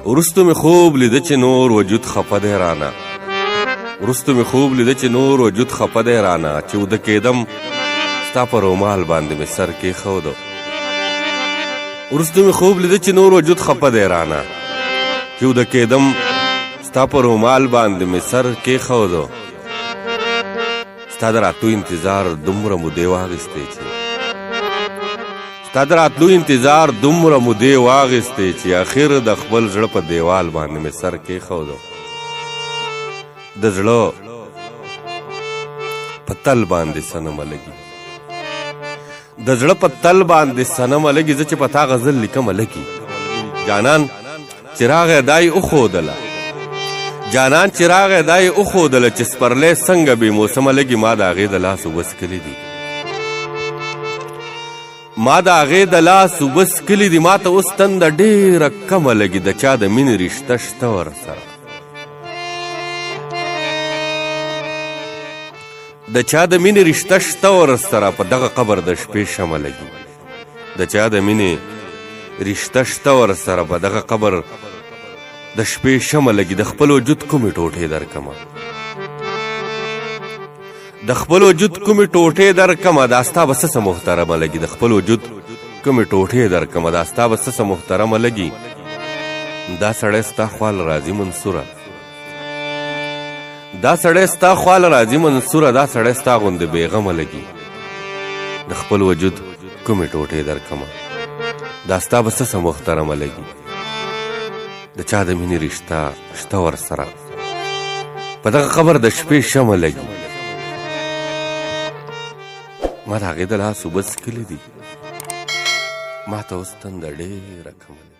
وروسته مې خوب لیده چې نور وجود خفه دی رانه وروسته مې خوب لیده چې نور وجود خفه دی رانه چې وده کېدم ستا په رومال باندې مې سر کېښودو وروسته مې خوب لیده چې نور وجود خفه دی رانه چې وده کېدم ستا په رومال باندې مې سر کېښودو ستا د راتلو انتظار دومره مودې واخیستې چې ستا د راتلو انتظار دومره مودې واخیستې چې اخر د خپل زړه په دیوال باندې مې سر کېښودو د زړه په تل باندې صنمه لګي د زړه په تل باندې صنمه لګي زه چې په تا غزل لیکمه لګي جانان چې راغی دا یې وښودله جانان چې راغی دا یې وښودله چې سپرلی څنګه بې موسمه لګي ما د هغې د لاس اوبه څکلي دي ما د هغې د لاس اوبه څکلي دي ما ته اوس تنده ډېره کمه لګي د چا د مینې رشته شته ورسره د چا د مینې رشته شته ورسره په دغه قبر د شپې شمه لګي د چا د مینې رشته شته ورسره په دغه قبر د شپې شمه لګي د خپل وجود کومې ټوټې درکمه د خپل وجود کومې ټوټې درکمه دا ستا به څه محترمه لګي د خپل وجود کومې ټوټې درکمه دا ستا به څه محترمه لګي دا سړی ستا خواله راځي منصوره دا سړی ستا خواله راځي منصوره دا سړی ستا غوندې بېغمه لګي د خپل وجود کومې ټوټې درکمه دا ستا به څه محترمه لګي د چا د مینې رشته شته ورسره په دغه قبر د شپې شمه لګي ما د هغې د لاس اوبه څکلي دي ما ته اوس تنده ډېره کمه